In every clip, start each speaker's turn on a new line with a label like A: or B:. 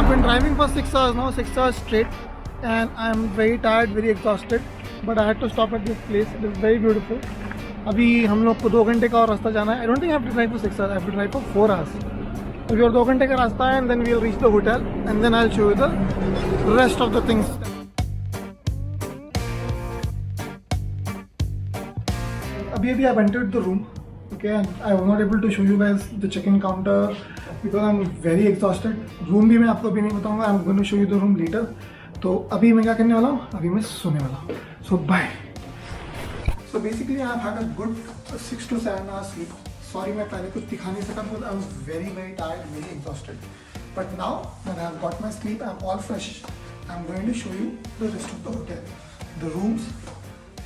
A: I've been driving for 6 hours now, 6 hours straight, and I'm very tired, very exhausted. But I had to stop at this place. It is very beautiful. अभी हम लोग को 2 घंटे का और रास्ता जाना है. I don't think I have to drive for 6 hours. I have to drive for 4 hours. अभी और 2 घंटे का रास्ता है, and then we'll reach the hotel, and then I'll show you the rest of the things. अभी I've entered the room. Okay, and I was not able to show you guys the check-in counter because I'm very exhausted. Room भी मैं आपको अभी नहीं बताऊंगा. I'm going to show you the room later. तो अभी मैं क्या करने वाला हूँ? अभी मैं सोने वाला हूँ. So bye. So basically I've had a good 6 to 7 hours sleep. Sorry मैं पहले कुछ दिखा नहीं सका because I was very tired, very exhausted. But now that I've got my sleep, I'm all fresh. I'm going to show you the rest of the hotel, the rooms,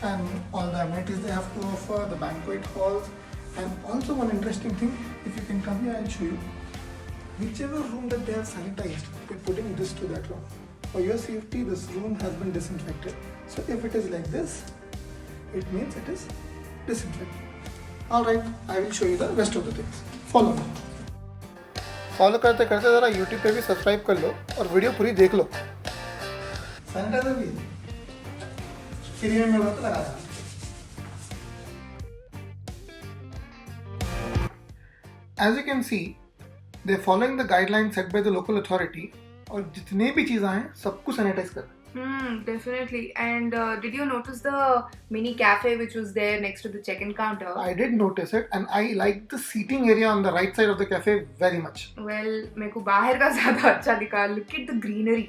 A: and all the amenities they have to offer, the banquet halls, and also one interesting thing. If you can come here, I'll show you. Whichever room that they have sanitized, they're putting this to that room. For your safety, this room has been disinfected. So if it is like this, it means it is disinfected. Alright, I will show you the rest of the things. Follow me. Follow करते करते ज़रा YouTube पे भी subscribe कर लो और video पूरी देख लो. Sanitiser भी फ्री में मिल रहा था. As you can see, they're following the guidelines set by the local authority. और जितने भी चीज़ें हैं सबको सैनिटाइज कर.
B: Definitely. And did you notice the mini cafe which was there next to the check-in counter?
A: I did notice it, and I like the seating area on the right side of the cafe very much.
B: Well, मेरे को बाहर का ज़्यादा अच्छा दिखा. Look at the greenery.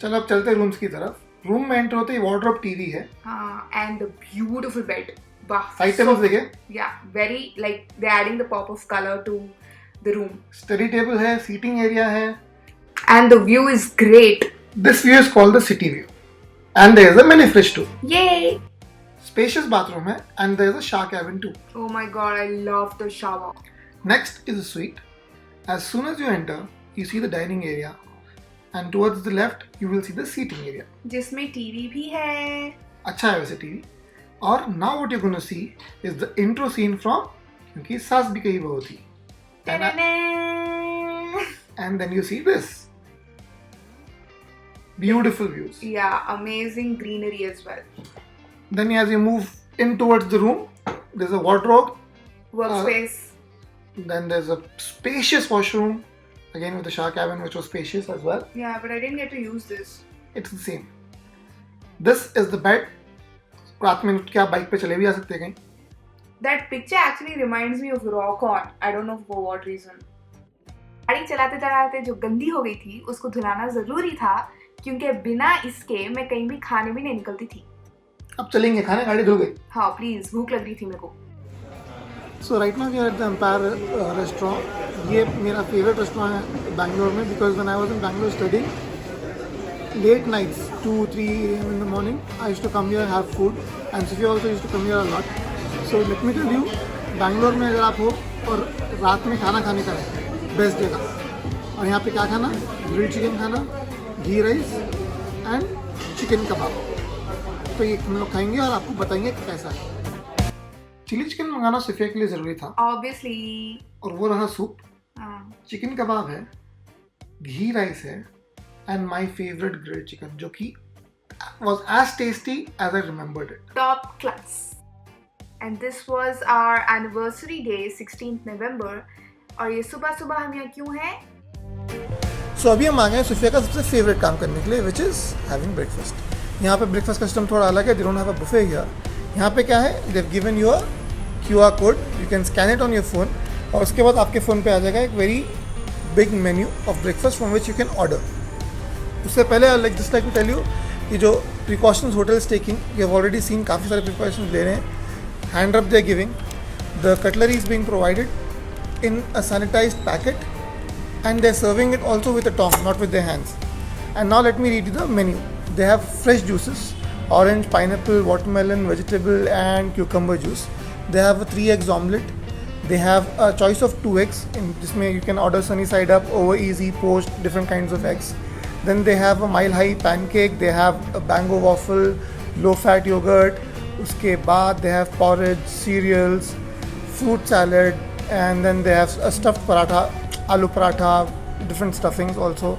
A: चलो अब चलते हैं रूम्स की तरफ. रूम में एंटर होते ही वार्डरोब टीवी है.
B: हाँ, and the beautiful bed. Wow.
A: Side tables देखिए.
B: Yeah, very like they're adding the pop of color to the room.
A: Study table है, सीटिंग एरिया है.
B: And the view is great.
A: This view is called the city view. And there is a mini fridge too.
B: Yay!
A: Spacious bathroom है, and there is a shower cabin too.
B: Oh my god, I love the shower.
A: Next is a suite. As soon as you enter, you see the dining area. And towards the left, you will see the seating area.
B: जिसमें TV भी है.
A: अच्छा है वैसे TV. और now what you're gonna see is the intro scene from क्योंकि सास भी कही बहू थी. And then you see this. Beautiful views.
B: Yeah, amazing greenery as well.
A: Then as you move in towards the room, there's a wardrobe.
B: Workspace.
A: Then there's a spacious washroom. Again with the shower cabin which was spacious as well.
B: Yeah, but I didn't get to use this.
A: It's the same. This is the bed. रात में क्या bike पे चले भी आ सकते हैं कहीं.
B: That picture actually reminds me of Rock On. I don't know for what reason. गाड़ी चलाते चलाते जो गंदी हो गई थी उसको धुलाना जरूरी था क्योंकि बिना इसके मैं कहीं भी खाने भी नहीं निकलती थी.
A: अब चलेंगे खाने. गाड़ी धुल गई.
B: हाँ प्लीज, भूख लग रही थी मेरे को.
A: So right now we are at the Empire restaurant. ये मेरा favorite restaurant है बैंगलोर में because when I was in Bangalore studying, late nights 2-3 a.m. in the morning, I used to come here and have food, and Sophia also used to come here a lot. So let me tell you, Bangalore में अगर आप हो और रात में खाना खाने का है, बेस्ट जगह. और यहाँ पे क्या खाना? ग्रिल्ड चिकन खाना, घी राइस एंड चिकन कबाब. तो ये हम लोग खाएंगे और आपको बताएंगे कैसा है. चिली चिकन मंगाना सोफिया के लिए ज़रूरी था.
B: Obviously.
A: और वो रहा सूप. चिकन कबाब है, घी राइस है, and my favourite grilled chicken जो कि was as tasty as I remembered it.
B: Top class. And this was our anniversary day, 16th November. और ये सुबह सुबह हम यहाँ क्यों हैं?
A: So अभी हम आ गए सोफिया का सबसे फेवरेट काम करने के लिए, which is having breakfast. यहाँ पे ब्रेकफास्ट का सिस्टम थोड़ा अलग है. They don't have a buffet here. यहाँ पे क्या है? They've given you a QR code. You can scan it on your phone. और उसके बाद आपके फ़ोन पे आ जाएगा एक very big menu of breakfast from which you can order. उससे पहले I like just like to tell you कि जो precautions hotel is taking, you have already seen काफ़ी सारे precautions ले रहे हैं. Hand rub they're giving. The cutlery is being provided in a sanitized packet, and they're serving it also with a tong, not with their hands. And now let me read you the menu. They have fresh juices, orange, pineapple, watermelon, vegetable and cucumber juice. They have a 3 eggs omelette. They have a choice of 2 eggs. In this way you can order sunny side up, over easy, poached, different kinds of eggs. Then they have a mile high pancake. They have a bango waffle, low fat yogurt. Uske baad they have porridge, cereals, fruit salad, and then they have a stuffed paratha, aloo paratha, different stuffings also.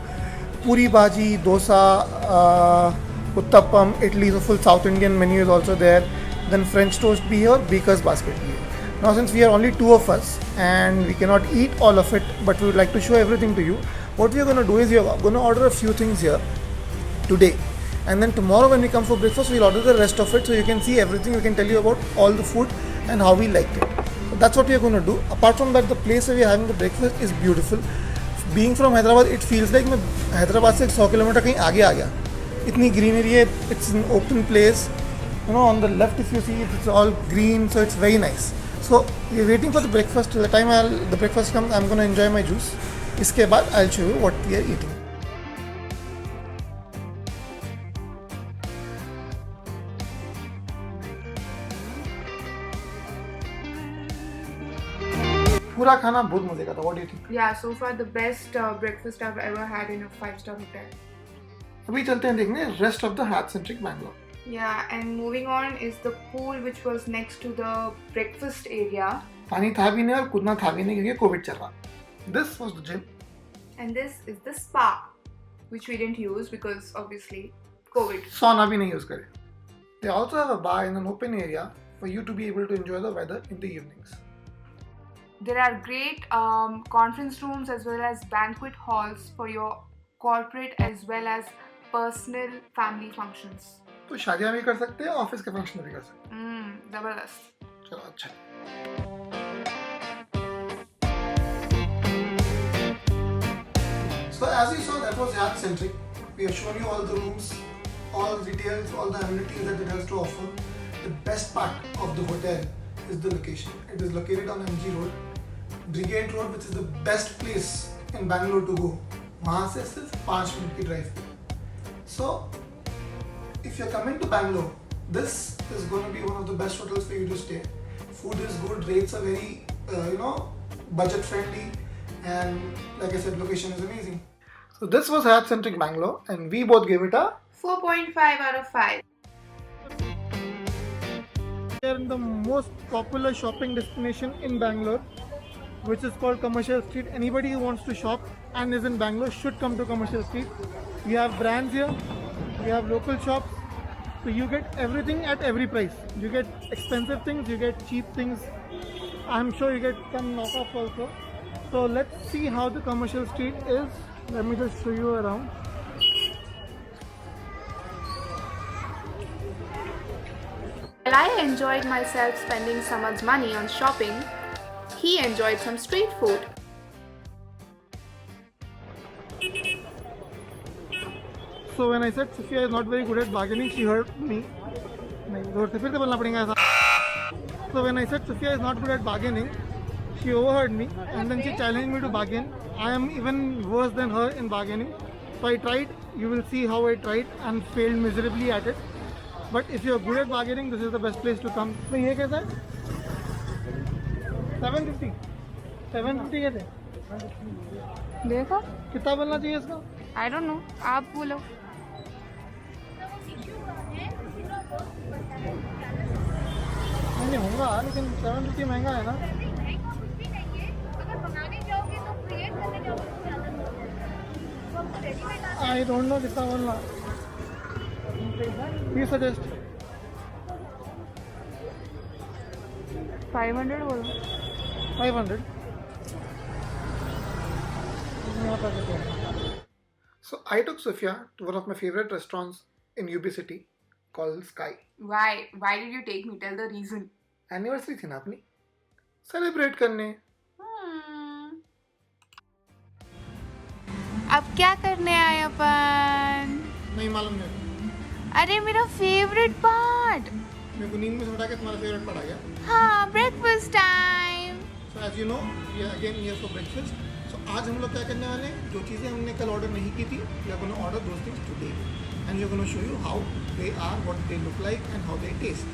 A: puri bhaji, dosa, uttapam, idli, so full South Indian menu is also there. Then French toast bhi hai aur baker's basket bhi hai. Now since we are only two of us and we cannot eat all of it, but we would like to show everything to you, what we are going to do is we are going to order a few things here today, and then tomorrow when we come for breakfast we'll order the rest of it, so you can see everything, we can tell you about all the food and how we liked it. So that's what we are going to do. Apart from that, the place where we are having the breakfast is beautiful. Being from Hyderabad, it feels like मैं हैदराबाद से 100 kilometre कहीं आगे आ गया. इतनी greenery है, it's an open place. You know, on the left if you see it's all green, so it's very nice. So we're waiting for the breakfast. Till the time the breakfast comes, I'm going to enjoy my juice. इसके बाद I'll show you what we are eating. पूरा खाना बहुत मजे का था. What do you think?
B: Yeah, so far the best breakfast I've ever had in a 5-star hotel.
A: अभी चलते हैं देखने rest of the Hyatt-centric Bangalore.
B: Yeah, and moving on is the pool which was next to the breakfast area.
A: पानी था भी नहीं और कूदना था भी नहीं क्योंकि कोविड चल रहा. This was the gym.
B: And this is the spa, which we didn't use because obviously COVID.
A: Sauna भी नहीं use करे. They also have a bar in an open area for you to be able to enjoy the weather in the evenings.
B: There are great conference rooms as well as banquet halls for your corporate as well as personal family functions.
A: तो शादियाँ भी कर सकते हैं, office के function भी कर सकते हैं.
B: Zabardast.
A: चलो अच्छा. So as you saw, that was Hyatt-centric. We have shown you all the rooms, all the details, all the amenities that it has to offer. The best part of the hotel is the location. It is located on MG Road, Brigade Road, which is the best place in Bangalore to go. वहाँ से सिर्फ 5 minute की drive. So if you're coming to Bangalore, this is going to be one of the best hotels for you to stay. Food is good, rates are very budget friendly, and like I said, location is amazing. So this was Hyatt-centric Bangalore, and we both gave it a
B: 4.5 out of 5.
A: We are in the most popular shopping destination in Bangalore, which is called Commercial Street. Anybody who wants to shop and is in Bangalore should come to Commercial Street. We have brands here, we have local shops, so you get everything at every price. You get expensive things, you get cheap things. I'm sure you get some knockoff also. So let's see how the Commercial Street is. Let me just show you around.
B: While I enjoyed myself spending Samad's money on shopping, he enjoyed some street food.
A: So when I said Sophia is not very good at bargaining, she heard me. नहीं, जोर से फिर से बोलना पड़ेगा ऐसा. So when I said Sophia is not good at bargaining, she overheard me and then she challenged me to bargain. I am even worse than her in bargaining. So I tried. You will see how I tried and failed miserably at it. But if you are good at bargaining, this is the best place to come. तो ये कैसा है? 750. 750 कैसे?
B: देखो,
A: कितना बनना चाहिए इसका?
B: I don't know. आप बोलो.
A: नहीं होगा, लेकिन 750 महंगा है ना. I don't know कितना बनना. You suggest.
B: 500 बोलो.
A: 500. So I took Sophia to one of my favorite restaurants in UB City called Sky.
B: Why? Why did you take me? Tell the reason.
A: Anniversary थी ना अपनी. Celebrate करने.
B: अब क्या करने आए अपन?
A: नहीं मालूम मेरे.
B: अरे मेरा फेवरेट पार्ट.
A: मेरे को नींद में से उठा के तुम्हारा फेवरेट पार्ट आ गया.
B: हाँ, breakfast time.
A: So as you know, we are again here for breakfast. So आज हम लोग क्या करने वाले हैं? जो चीज़ें हमने कल ऑर्डर नहीं की थी, we are going to order those things today, and we are going to show you how they are, what they look like, and how they taste.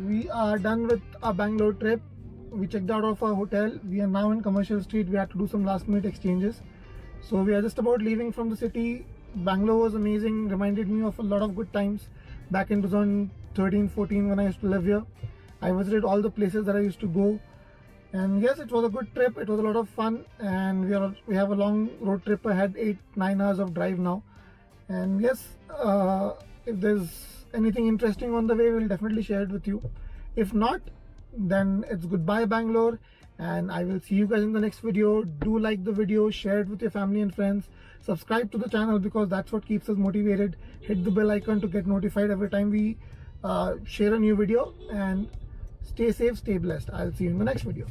A: We are done with our Bangalore trip. We checked out of our hotel. We are now in Commercial Street. We had to do some last minute exchanges. So we are just about leaving from the city. Bangalore was amazing, reminded me of a lot of good times back in 2013-14 when I used to live here. I visited all the places that I used to go, and yes, it was a good trip. It was a lot of fun, and we have a long road trip ahead, 8-9 hours of drive now. And yes, if there's anything interesting on the way, we'll definitely share it with you. If not, then it's goodbye Bangalore, and I will see you guys in the next video. Do like the video, share it with your family and friends, subscribe to the channel because that's what keeps us motivated. Hit the bell icon to get notified every time we share a new video, and stay safe, stay blessed. I'll see you in the next video.